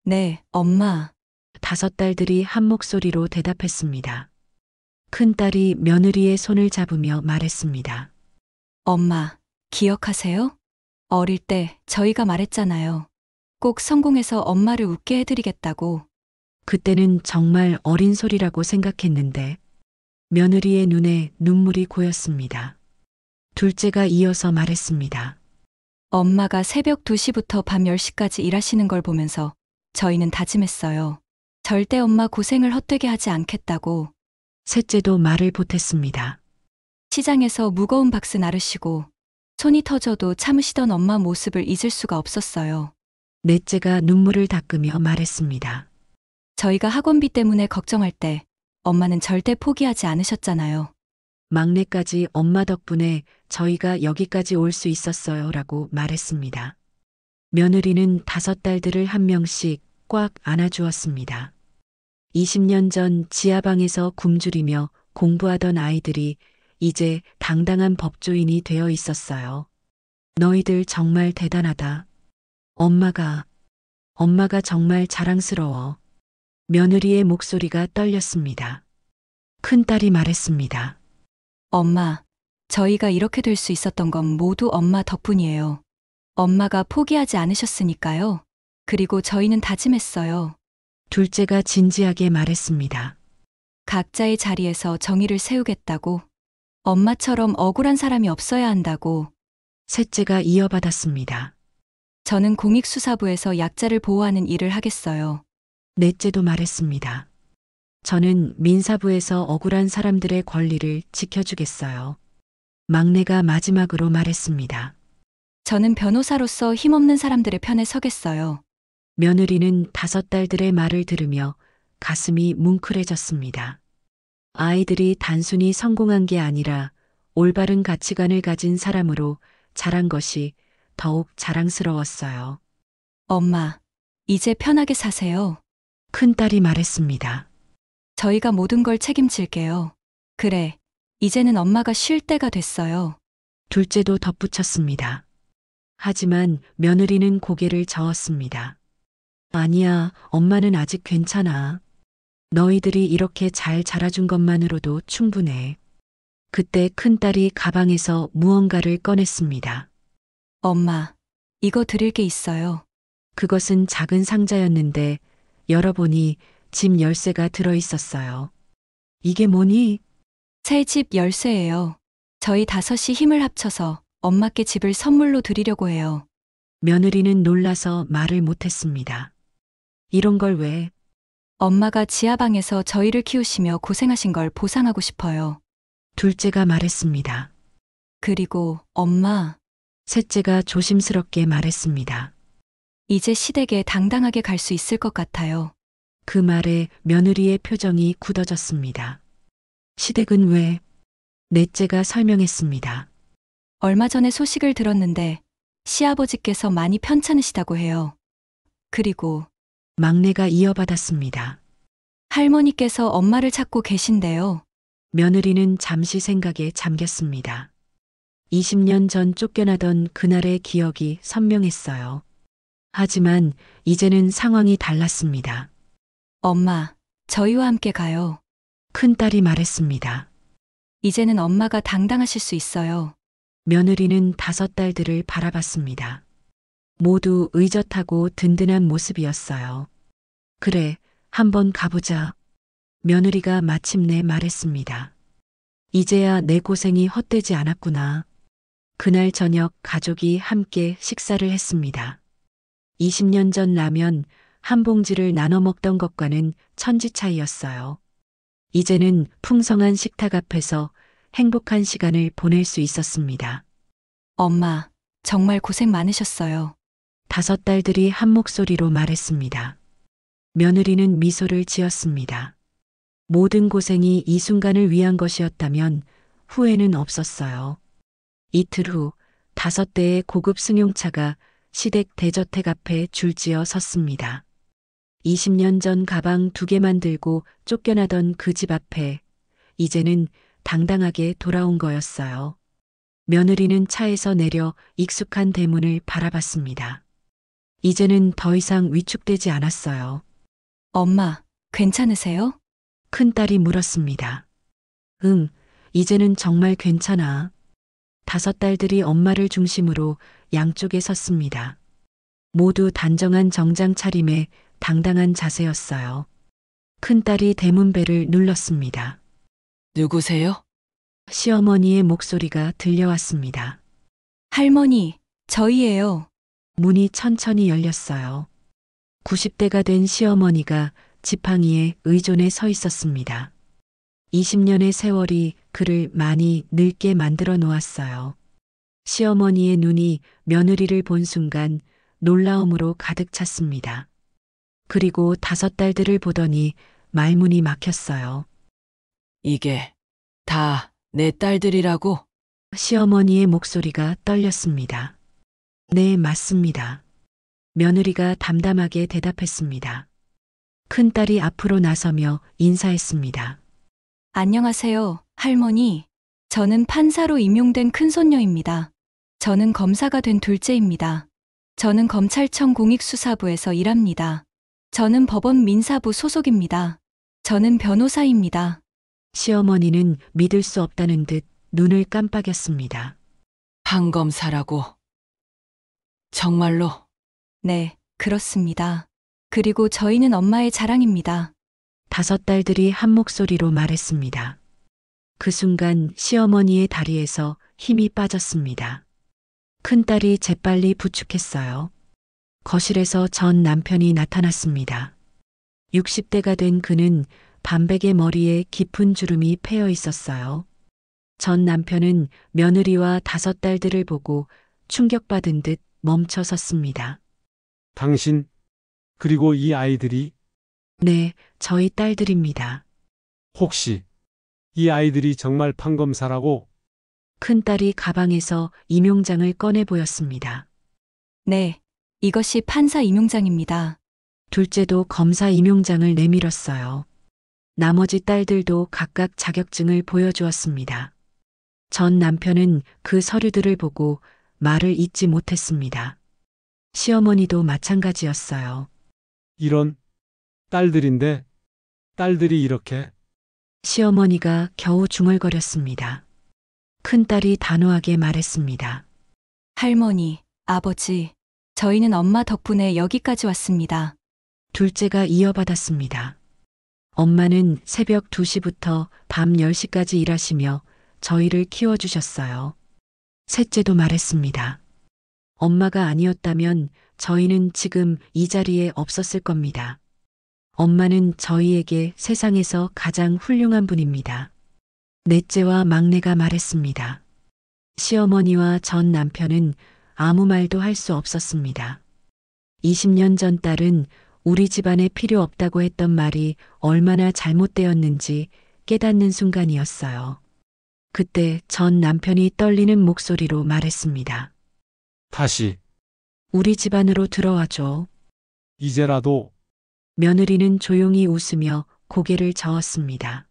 네, 엄마. 다섯 딸들이 한 목소리로 대답했습니다. 큰딸이 며느리의 손을 잡으며 말했습니다. 엄마, 기억하세요? 어릴 때 저희가 말했잖아요. 꼭 성공해서 엄마를 웃게 해드리겠다고. 그때는 정말 어린 소리라고 생각했는데 며느리의 눈에 눈물이 고였습니다. 둘째가 이어서 말했습니다. 엄마가 새벽 2시부터 밤 10시까지 일하시는 걸 보면서 저희는 다짐했어요. 절대 엄마 고생을 헛되게 하지 않겠다고. 셋째도 말을 보탰습니다. 시장에서 무거운 박스 나르시고 손이 터져도 참으시던 엄마 모습을 잊을 수가 없었어요. 넷째가 눈물을 닦으며 말했습니다. 저희가 학원비 때문에 걱정할 때 엄마는 절대 포기하지 않으셨잖아요. 막내까지 엄마 덕분에 저희가 여기까지 올 수 있었어요 라고 말했습니다. 며느리는 다섯 딸들을 한 명씩 꽉 안아주었습니다. 20년 전 지하방에서 굶주리며 공부하던 아이들이 이제 당당한 법조인이 되어 있었어요. 너희들 정말 대단하다. 엄마가 정말 자랑스러워. 며느리의 목소리가 떨렸습니다. 큰딸이 말했습니다. 엄마, 저희가 이렇게 될 수 있었던 건 모두 엄마 덕분이에요. 엄마가 포기하지 않으셨으니까요. 그리고 저희는 다짐했어요. 둘째가 진지하게 말했습니다. 각자의 자리에서 정의를 세우겠다고. 엄마처럼 억울한 사람이 없어야 한다고. 셋째가 이어받았습니다. 저는 공익수사부에서 약자를 보호하는 일을 하겠어요. 넷째도 말했습니다. 저는 민사부에서 억울한 사람들의 권리를 지켜주겠어요. 막내가 마지막으로 말했습니다. 저는 변호사로서 힘없는 사람들의 편에 서겠어요. 며느리는 다섯 딸들의 말을 들으며 가슴이 뭉클해졌습니다. 아이들이 단순히 성공한 게 아니라 올바른 가치관을 가진 사람으로 자란 것이 더욱 자랑스러웠어요. 엄마, 이제 편하게 사세요. 큰딸이 말했습니다. 저희가 모든 걸 책임질게요. 그래, 이제는 엄마가 쉴 때가 됐어요. 둘째도 덧붙였습니다. 하지만 며느리는 고개를 저었습니다. 아니야, 엄마는 아직 괜찮아. 너희들이 이렇게 잘 자라준 것만으로도 충분해. 그때 큰딸이 가방에서 무언가를 꺼냈습니다. 엄마, 이거 드릴 게 있어요. 그것은 작은 상자였는데 열어보니 집 열쇠가 들어있었어요. 이게 뭐니? 새 집 열쇠예요. 저희 다섯이 힘을 합쳐서 엄마께 집을 선물로 드리려고 해요. 며느리는 놀라서 말을 못했습니다. 이런 걸 왜? 엄마가 지하방에서 저희를 키우시며 고생하신 걸 보상하고 싶어요. 둘째가 말했습니다. 그리고 엄마, 셋째가 조심스럽게 말했습니다. 이제 시댁에 당당하게 갈 수 있을 것 같아요. 그 말에 며느리의 표정이 굳어졌습니다. 시댁은 왜? 넷째가 설명했습니다. 얼마 전에 소식을 들었는데 시아버지께서 많이 편찮으시다고 해요. 그리고 막내가 이어받았습니다. 할머니께서 엄마를 찾고 계신데요. 며느리는 잠시 생각에 잠겼습니다. 20년 전 쫓겨나던 그날의 기억이 선명했어요. 하지만 이제는 상황이 달랐습니다. 엄마, 저희와 함께 가요. 큰딸이 말했습니다. 이제는 엄마가 당당하실 수 있어요. 며느리는 다섯 딸들을 바라봤습니다. 모두 의젓하고 든든한 모습이었어요. 그래, 한번 가보자. 며느리가 마침내 말했습니다. 이제야 내 고생이 헛되지 않았구나. 그날 저녁 가족이 함께 식사를 했습니다. 20년 전 라면 한 봉지를 나눠 먹던 것과는 천지 차이였어요. 이제는 풍성한 식탁 앞에서 행복한 시간을 보낼 수 있었습니다. 엄마, 정말 고생 많으셨어요. 다섯 딸들이 한 목소리로 말했습니다. 며느리는 미소를 지었습니다. 모든 고생이 이 순간을 위한 것이었다면 후회는 없었어요. 이틀 후 다섯 대의 고급 승용차가 시댁 대저택 앞에 줄지어 섰습니다. 20년 전 가방 2개만 들고 쫓겨나던 그 집 앞에 이제는 당당하게 돌아온 거였어요. 며느리는 차에서 내려 익숙한 대문을 바라봤습니다. 이제는 더 이상 위축되지 않았어요. 엄마, 괜찮으세요? 큰딸이 물었습니다. 응, 이제는 정말 괜찮아. 5딸들이 엄마를 중심으로 양쪽에 섰습니다. 모두 단정한 정장 차림에 당당한 자세였어요. 큰딸이 대문배를 눌렀습니다. 누구세요? 시어머니의 목소리가 들려왔습니다. 할머니, 저희예요. 문이 천천히 열렸어요. 90대가 된 시어머니가 지팡이에 의존해 서 있었습니다. 20년의 세월이 그를 많이 늙게 만들어 놓았어요. 시어머니의 눈이 며느리를 본 순간 놀라움으로 가득 찼습니다. 그리고 5딸들을 보더니 말문이 막혔어요. 이게 다 내 딸들이라고? 시어머니의 목소리가 떨렸습니다. 네, 맞습니다. 며느리가 담담하게 대답했습니다. 큰딸이 앞으로 나서며 인사했습니다. 안녕하세요, 할머니. 저는 판사로 임용된 큰손녀입니다. 저는 검사가 된 둘째입니다. 저는 검찰청 공익수사부에서 일합니다. 저는 법원 민사부 소속입니다. 저는 변호사입니다. 시어머니는 믿을 수 없다는 듯 눈을 깜빡였습니다. 판검사라고. 정말로? 네, 그렇습니다. 그리고 저희는 엄마의 자랑입니다. 5딸들이 한 목소리로 말했습니다. 그 순간 시어머니의 다리에서 힘이 빠졌습니다. 큰딸이 재빨리 부축했어요. 거실에서 전 남편이 나타났습니다. 60대가 된 그는 반백의 머리에 깊은 주름이 패여 있었어요. 전 남편은 며느리와 5딸들을 보고 충격받은 듯 멈춰 섰습니다. 당신, 그리고 이 아이들이 네, 저희 딸들입니다. 혹시 이 아이들이 정말 판검사라고? 큰딸이 가방에서 임용장을 꺼내 보였습니다. 네, 이것이 판사 임용장입니다. 둘째도 검사 임용장을 내밀었어요. 나머지 딸들도 각각 자격증을 보여주었습니다. 전 남편은 그 서류들을 보고 말을 잇지 못했습니다. 시어머니도 마찬가지였어요. 이런 딸들인데 딸들이 이렇게 시어머니가 겨우 중얼거렸습니다. 큰딸이 단호하게 말했습니다. 할머니, 아버지, 저희는 엄마 덕분에 여기까지 왔습니다. 둘째가 이어받았습니다. 엄마는 새벽 2시부터 밤 10시까지 일하시며 저희를 키워주셨어요. 셋째도 말했습니다. 엄마가 아니었다면 저희는 지금 이 자리에 없었을 겁니다. 엄마는 저희에게 세상에서 가장 훌륭한 분입니다. 넷째와 막내가 말했습니다. 시어머니와 전 남편은 아무 말도 할 수 없었습니다. 20년 전 딸은 우리 집안에 필요 없다고 했던 말이 얼마나 잘못되었는지 깨닫는 순간이었어요. 그때 전 남편이 떨리는 목소리로 말했습니다. 다시 우리 집안으로 들어와줘. 이제라도 며느리는 조용히 웃으며 고개를 저었습니다.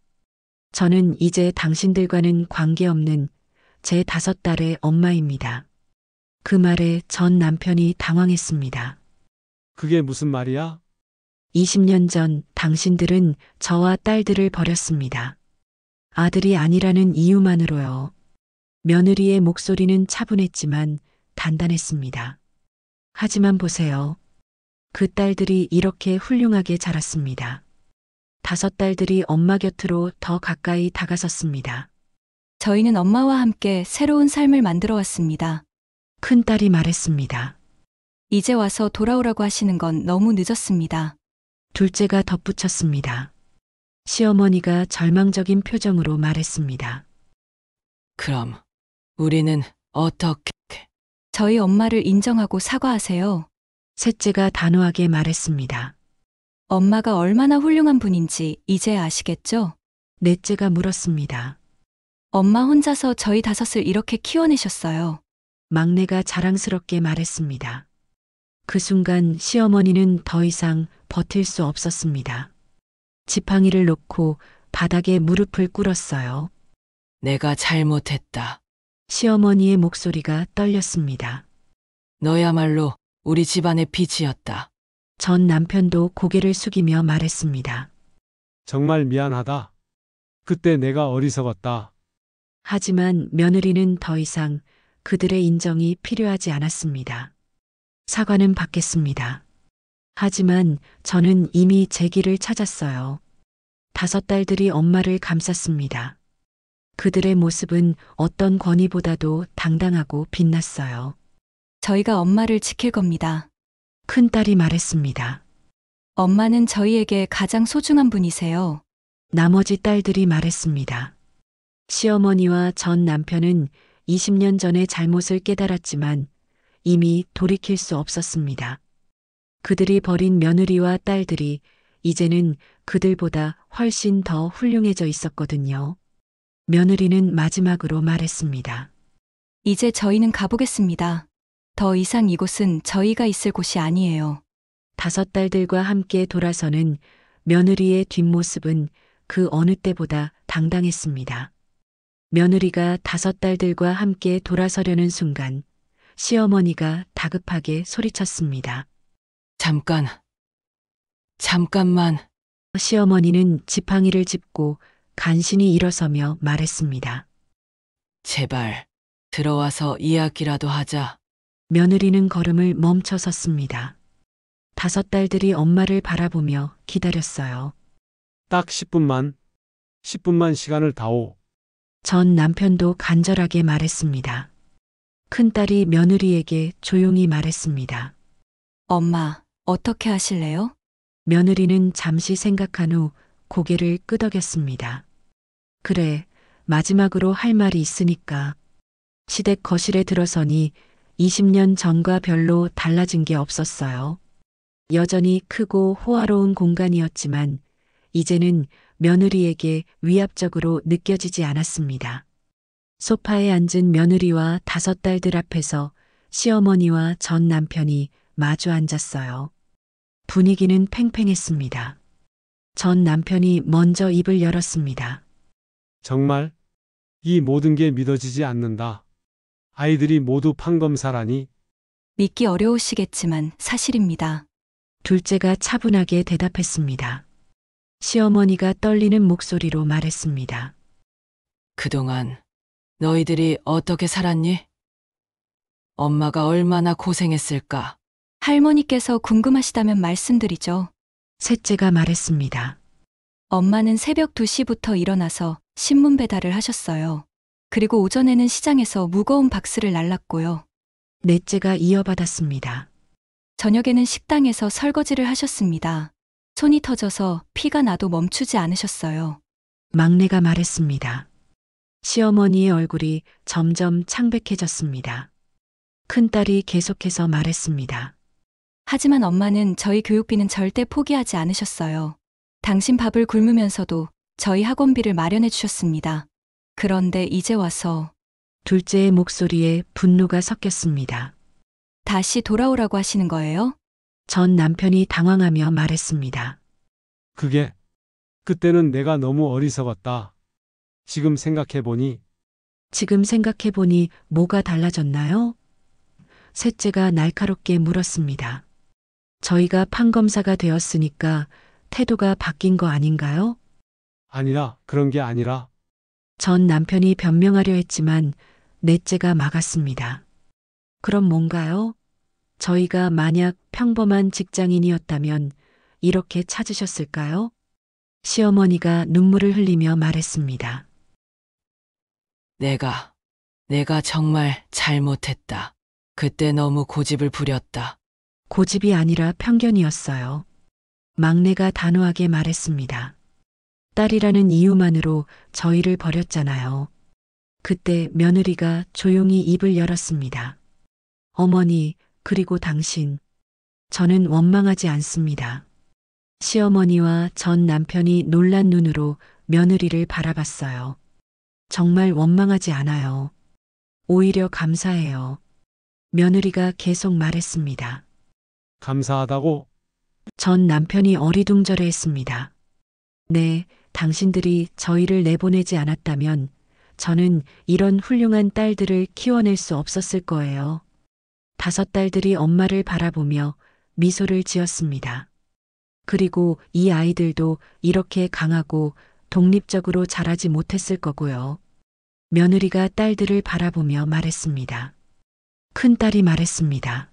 저는 이제 당신들과는 관계없는 제 5딸의 엄마입니다. 그 말에 전 남편이 당황했습니다. 그게 무슨 말이야? 20년 전 당신들은 저와 딸들을 버렸습니다. 아들이 아니라는 이유만으로요. 며느리의 목소리는 차분했지만 단단했습니다. 하지만 보세요. 그 딸들이 이렇게 훌륭하게 자랐습니다. 5딸들이 엄마 곁으로 더 가까이 다가섰습니다. 저희는 엄마와 함께 새로운 삶을 만들어 왔습니다. 큰딸이 말했습니다. 이제 와서 돌아오라고 하시는 건 너무 늦었습니다. 둘째가 덧붙였습니다. 시어머니가 절망적인 표정으로 말했습니다. 그럼 우리는 어떻게? 저희 엄마를 인정하고 사과하세요. 셋째가 단호하게 말했습니다. 엄마가 얼마나 훌륭한 분인지 이제 아시겠죠? 넷째가 물었습니다. 엄마 혼자서 저희 5을 이렇게 키워내셨어요. 막내가 자랑스럽게 말했습니다. 그 순간 시어머니는 더 이상 버틸 수 없었습니다. 지팡이를 놓고 바닥에 무릎을 꿇었어요. 내가 잘못했다. 시어머니의 목소리가 떨렸습니다. 너야말로 우리 집안의 빛이었다. 전 남편도 고개를 숙이며 말했습니다. 정말 미안하다. 그때 내가 어리석었다. 하지만 며느리는 더 이상 그들의 인정이 필요하지 않았습니다. 사과는 받겠습니다. 하지만 저는 이미 제 길을 찾았어요. 5딸들이 엄마를 감쌌습니다. 그들의 모습은 어떤 권위보다도 당당하고 빛났어요. 저희가 엄마를 지킬 겁니다. 큰딸이 말했습니다. 엄마는 저희에게 가장 소중한 분이세요. 나머지 딸들이 말했습니다. 시어머니와 전 남편은 20년 전에 잘못을 깨달았지만 이미 돌이킬 수 없었습니다. 그들이 버린 며느리와 딸들이 이제는 그들보다 훨씬 더 훌륭해져 있었거든요. 며느리는 마지막으로 말했습니다. 이제 저희는 가보겠습니다. 더 이상 이곳은 저희가 있을 곳이 아니에요. 5딸들과 함께 돌아서는 며느리의 뒷모습은 그 어느 때보다 당당했습니다. 며느리가 5딸들과 함께 돌아서려는 순간 시어머니가 다급하게 소리쳤습니다. 잠깐만. 시어머니는 지팡이를 짚고 간신히 일어서며 말했습니다. 제발, 들어와서 이야기라도 하자. 며느리는 걸음을 멈춰 섰습니다. 5딸들이 엄마를 바라보며 기다렸어요. 딱 10분만 시간을 다오. 전 남편도 간절하게 말했습니다. 큰딸이 며느리에게 조용히 말했습니다. 엄마, 어떻게 하실래요? 며느리는 잠시 생각한 후 고개를 끄덕였습니다. 그래, 마지막으로 할 말이 있으니까. 시댁 거실에 들어서니 20년 전과 별로 달라진 게 없었어요. 여전히 크고 호화로운 공간이었지만 이제는 며느리에게 위압적으로 느껴지지 않았습니다. 소파에 앉은 며느리와 5딸들 앞에서 시어머니와 전 남편이 마주 앉았어요. 분위기는 팽팽했습니다. 전 남편이 먼저 입을 열었습니다. 정말 이 모든 게 믿어지지 않는다. 아이들이 모두 판검사라니. 믿기 어려우시겠지만 사실입니다. 둘째가 차분하게 대답했습니다. 시어머니가 떨리는 목소리로 말했습니다. 그동안 너희들이 어떻게 살았니? 엄마가 얼마나 고생했을까? 할머니께서 궁금하시다면 말씀드리죠. 셋째가 말했습니다. 엄마는 새벽 2시부터 일어나서 신문 배달을 하셨어요. 그리고 오전에는 시장에서 무거운 박스를 날랐고요. 넷째가 이어받았습니다. 저녁에는 식당에서 설거지를 하셨습니다. 손이 터져서 피가 나도 멈추지 않으셨어요. 막내가 말했습니다. 시어머니의 얼굴이 점점 창백해졌습니다. 큰딸이 계속해서 말했습니다. 하지만 엄마는 저희 교육비는 절대 포기하지 않으셨어요. 당신 밥을 굶으면서도 저희 학원비를 마련해 주셨습니다. 그런데 이제 와서 둘째의 목소리에 분노가 섞였습니다. 다시 돌아오라고 하시는 거예요? 전 남편이 당황하며 말했습니다. 그때는 내가 너무 어리석었다. 지금 생각해보니 뭐가 달라졌나요? 셋째가 날카롭게 물었습니다. 저희가 판검사가 되었으니까 태도가 바뀐 거 아닌가요? 아니라 그런 게 아니라 전 남편이 변명하려 했지만 넷째가 막았습니다. 그럼 뭔가요? 저희가 만약 평범한 직장인이었다면 이렇게 찾으셨을까요? 시어머니가 눈물을 흘리며 말했습니다. 내가 정말 잘못했다. 그때 너무 고집을 부렸다. 고집이 아니라 편견이었어요. 막내가 단호하게 말했습니다. 딸이라는 이유만으로 저희를 버렸잖아요. 그때 며느리가 조용히 입을 열었습니다. 어머니, 그리고 당신. 저는 원망하지 않습니다. 시어머니와 전 남편이 놀란 눈으로 며느리를 바라봤어요. 정말 원망하지 않아요. 오히려 감사해요. 며느리가 계속 말했습니다. 감사하다고? 전 남편이 어리둥절해했습니다. 네, 당신들이 저희를 내보내지 않았다면 저는 이런 훌륭한 딸들을 키워낼 수 없었을 거예요. 5딸들이 엄마를 바라보며 미소를 지었습니다. 그리고 이 아이들도 이렇게 강하고 독립적으로 자라지 못했을 거고요. 며느리가 딸들을 바라보며 말했습니다. 큰딸이 말했습니다.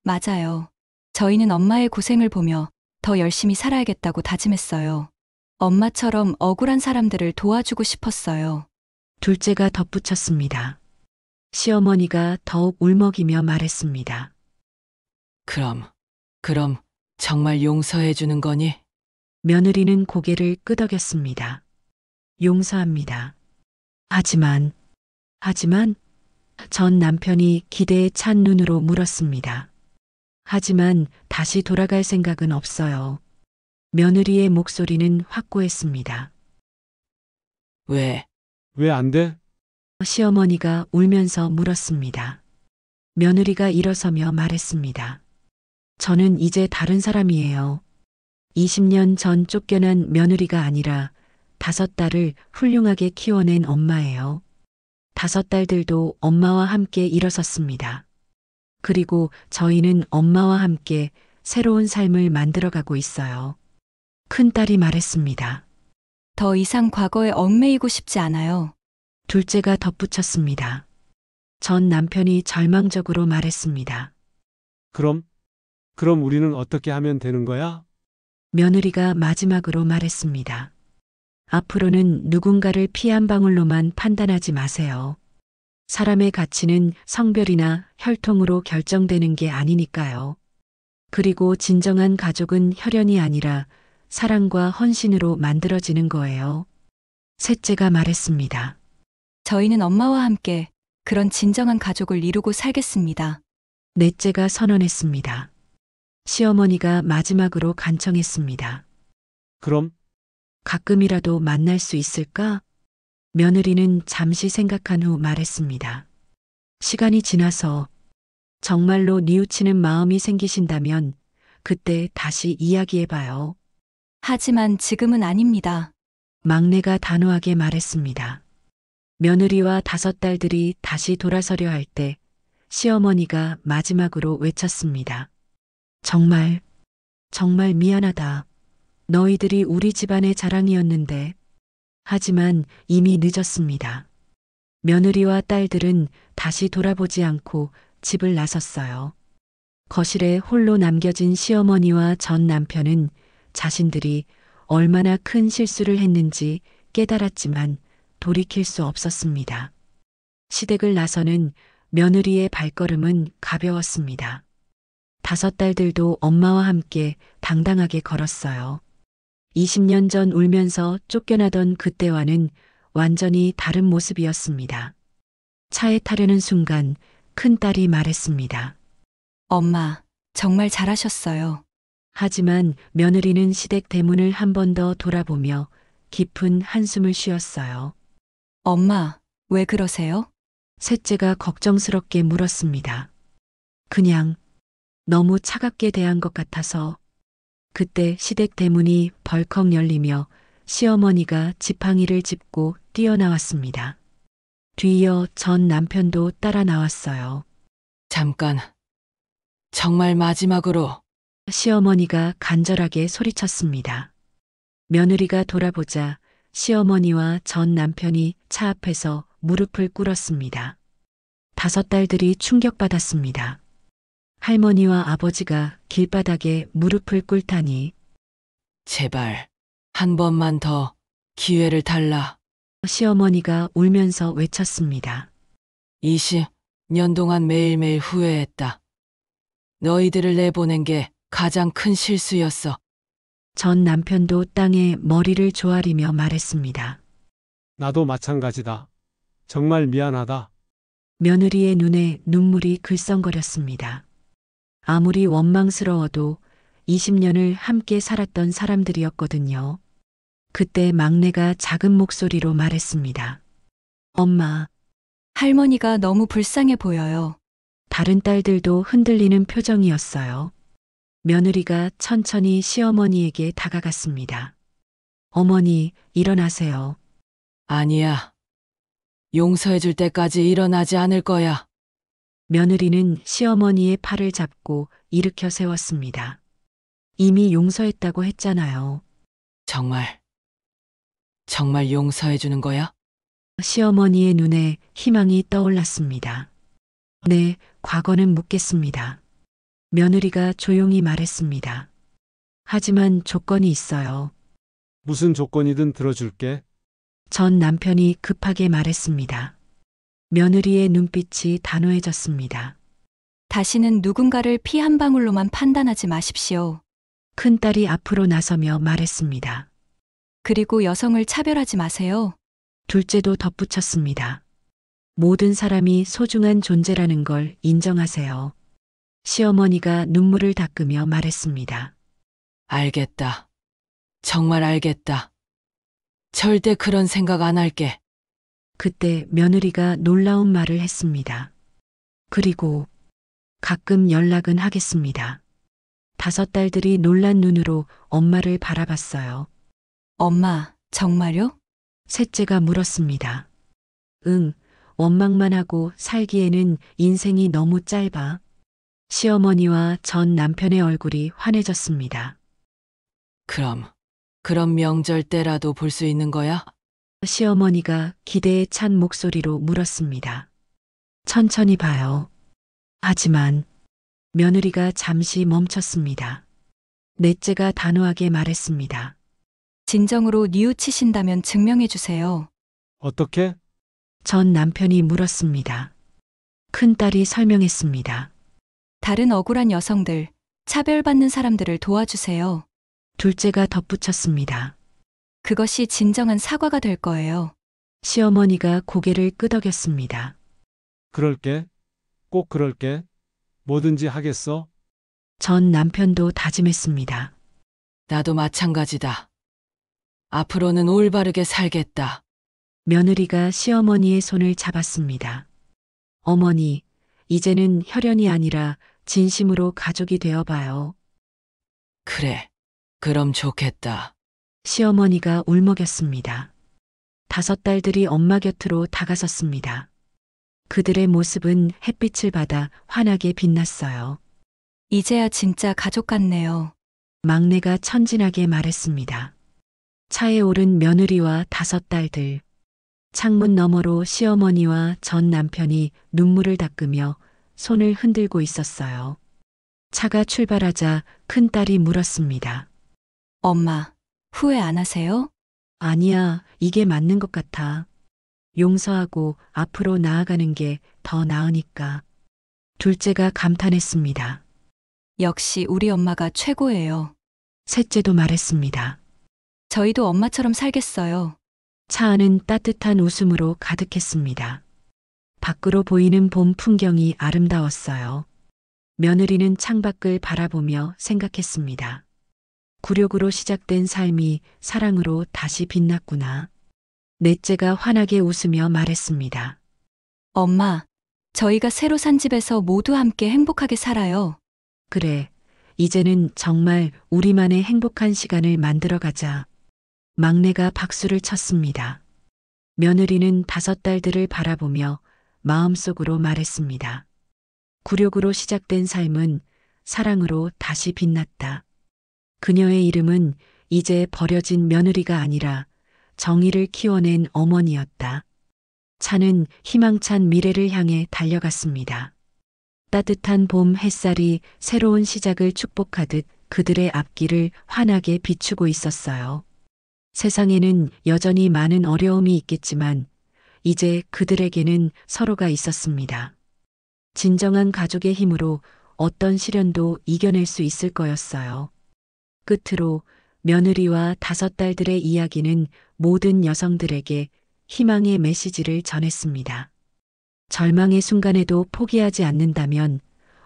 맞아요. 저희는 엄마의 고생을 보며 더 열심히 살아야겠다고 다짐했어요. 엄마처럼 억울한 사람들을 도와주고 싶었어요. 둘째가 덧붙였습니다. 시어머니가 더욱 울먹이며 말했습니다. 그럼 정말 용서해 주는 거니? 며느리는 고개를 끄덕였습니다. 용서합니다. 하지만 전 남편이 기대에 찬 눈으로 물었습니다. 하지만 다시 돌아갈 생각은 없어요. 며느리의 목소리는 확고했습니다. 왜? 왜 안 돼? 시어머니가 울면서 물었습니다. 며느리가 일어서며 말했습니다. 저는 이제 다른 사람이에요. 20년 전 쫓겨난 며느리가 아니라 5딸을 훌륭하게 키워낸 엄마예요. 5딸들도 엄마와 함께 일어섰습니다. 그리고 저희는 엄마와 함께 새로운 삶을 만들어가고 있어요. 큰딸이 말했습니다. 더 이상 과거에 얽매이고 싶지 않아요. 둘째가 덧붙였습니다. 전 남편이 절망적으로 말했습니다. 그럼 우리는 어떻게 하면 되는 거야? 며느리가 마지막으로 말했습니다. 앞으로는 누군가를 피 한 방울로만 판단하지 마세요. 사람의 가치는 성별이나 혈통으로 결정되는 게 아니니까요. 그리고 진정한 가족은 혈연이 아니라 사랑과 헌신으로 만들어지는 거예요. 셋째가 말했습니다. 저희는 엄마와 함께 그런 진정한 가족을 이루고 살겠습니다. 넷째가 선언했습니다. 시어머니가 마지막으로 간청했습니다. 그럼 가끔이라도 만날 수 있을까? 며느리는 잠시 생각한 후 말했습니다. 시간이 지나서 정말로 뉘우치는 마음이 생기신다면 그때 다시 이야기해봐요. 하지만 지금은 아닙니다. 막내가 단호하게 말했습니다. 며느리와 5딸들이 다시 돌아서려 할 때 시어머니가 마지막으로 외쳤습니다. 정말 미안하다. 너희들이 우리 집안의 자랑이었는데. 하지만 이미 늦었습니다. 며느리와 딸들은 다시 돌아보지 않고 집을 나섰어요. 거실에 홀로 남겨진 시어머니와 전 남편은 자신들이 얼마나 큰 실수를 했는지 깨달았지만 돌이킬 수 없었습니다. 시댁을 나서는 며느리의 발걸음은 가벼웠습니다. 5딸들도 엄마와 함께 당당하게 걸었어요. 20년 전 울면서 쫓겨나던 그때와는 완전히 다른 모습이었습니다. 차에 타려는 순간 큰딸이 말했습니다. 엄마, 정말 잘하셨어요. 하지만 며느리는 시댁 대문을 한 번 더 돌아보며 깊은 한숨을 쉬었어요. 엄마, 왜 그러세요? 셋째가 걱정스럽게 물었습니다. 그냥 너무 차갑게 대한 것 같아서. 그때 시댁 대문이 벌컥 열리며 시어머니가 지팡이를 짚고 뛰어나왔습니다. 뒤이어 전 남편도 따라 나왔어요. 잠깐. 정말 마지막으로. 시어머니가 간절하게 소리쳤습니다. 며느리가 돌아보자 시어머니와 전 남편이 차 앞에서 무릎을 꿇었습니다. 5딸들이 충격받았습니다. 할머니와 아버지가 길바닥에 무릎을 꿇다니. 제발 한 번만 더 기회를 달라. 시어머니가 울면서 외쳤습니다. 20년 동안 매일매일 후회했다. 너희들을 내보낸 게 가장 큰 실수였어. 전 남편도 땅에 머리를 조아리며 말했습니다. 나도 마찬가지다. 정말 미안하다. 며느리의 눈에 눈물이 글썽거렸습니다. 아무리 원망스러워도 20년을 함께 살았던 사람들이었거든요. 그때 막내가 작은 목소리로 말했습니다. 엄마. 할머니가 너무 불쌍해 보여요. 다른 딸들도 흔들리는 표정이었어요. 며느리가 천천히 시어머니에게 다가갔습니다. 어머니, 일어나세요. 아니야. 용서해줄 때까지 일어나지 않을 거야. 며느리는 시어머니의 팔을 잡고 일으켜 세웠습니다. 이미 용서했다고 했잖아요. 정말 용서해 주는 거야? 시어머니의 눈에 희망이 떠올랐습니다. 네, 과거는 묻겠습니다. 며느리가 조용히 말했습니다. 하지만 조건이 있어요. 무슨 조건이든 들어줄게. 전 남편이 급하게 말했습니다. 며느리의 눈빛이 단호해졌습니다. 다시는 누군가를 피 한 방울로만 판단하지 마십시오. 큰딸이 앞으로 나서며 말했습니다. 그리고 여성을 차별하지 마세요. 둘째도 덧붙였습니다. 모든 사람이 소중한 존재라는 걸 인정하세요. 시어머니가 눈물을 닦으며 말했습니다. 알겠다. 정말 알겠다. 절대 그런 생각 안 할게. 그때 며느리가 놀라운 말을 했습니다. 그리고 가끔 연락은 하겠습니다. 5딸들이 놀란 눈으로 엄마를 바라봤어요. 엄마, 정말요? 셋째가 물었습니다. 응, 원망만 하고 살기에는 인생이 너무 짧아. 시어머니와 전 남편의 얼굴이 환해졌습니다. 그럼 명절 때라도 볼 수 있는 거야? 시어머니가 기대에 찬 목소리로 물었습니다. 천천히 봐요. 하지만 며느리가 잠시 멈췄습니다. 넷째가 단호하게 말했습니다. 진정으로 뉘우치신다면 증명해 주세요. 어떻게? 전 남편이 물었습니다. 큰딸이 설명했습니다. 다른 억울한 여성들, 차별받는 사람들을 도와주세요. 둘째가 덧붙였습니다. 그것이 진정한 사과가 될 거예요. 시어머니가 고개를 끄덕였습니다. 그럴게. 꼭 그럴게. 뭐든지 하겠어. 전 남편도 다짐했습니다. 나도 마찬가지다. 앞으로는 올바르게 살겠다. 며느리가 시어머니의 손을 잡았습니다. 어머니, 이제는 혈연이 아니라 진심으로 가족이 되어봐요. 그래. 그럼 좋겠다. 시어머니가 울먹였습니다. 5딸들이 엄마 곁으로 다가섰습니다. 그들의 모습은 햇빛을 받아 환하게 빛났어요. 이제야 진짜 가족 같네요. 막내가 천진하게 말했습니다. 차에 오른 며느리와 5딸들. 창문 너머로 시어머니와 전 남편이 눈물을 닦으며 손을 흔들고 있었어요. 차가 출발하자 큰딸이 물었습니다. 엄마, 후회 안 하세요? 아니야, 이게 맞는 것 같아. 용서하고 앞으로 나아가는 게 더 나으니까. 둘째가 감탄했습니다. 역시 우리 엄마가 최고예요. 셋째도 말했습니다. 저희도 엄마처럼 살겠어요. 차 안은 따뜻한 웃음으로 가득했습니다. 밖으로 보이는 봄 풍경이 아름다웠어요. 며느리는 창밖을 바라보며 생각했습니다. 굴욕으로 시작된 삶이 사랑으로 다시 빛났구나. 넷째가 환하게 웃으며 말했습니다. 엄마, 저희가 새로 산 집에서 모두 함께 행복하게 살아요. 그래, 이제는 정말 우리만의 행복한 시간을 만들어 가자. 막내가 박수를 쳤습니다. 며느리는 5딸들을 바라보며 마음속으로 말했습니다. 굴욕으로 시작된 삶은 사랑으로 다시 빛났다. 그녀의 이름은 이제 버려진 며느리가 아니라 정의를 키워낸 어머니였다. 차는 희망찬 미래를 향해 달려갔습니다. 따뜻한 봄 햇살이 새로운 시작을 축복하듯 그들의 앞길을 환하게 비추고 있었어요. 세상에는 여전히 많은 어려움이 있겠지만 이제 그들에게는 서로가 있었습니다. 진정한 가족의 힘으로 어떤 시련도 이겨낼 수 있을 거였어요. 끝으로 며느리와 5딸들의 이야기는 모든 여성들에게 희망의 메시지를 전했습니다. 절망의 순간에도 포기하지 않는다면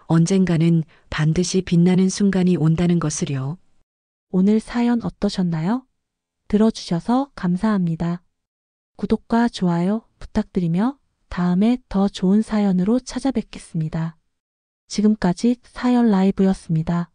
언젠가는 반드시 빛나는 순간이 온다는 것을요. 오늘 사연 어떠셨나요? 들어주셔서 감사합니다. 구독과 좋아요 부탁드리며 다음에 더 좋은 사연으로 찾아뵙겠습니다. 지금까지 사연 라이브였습니다.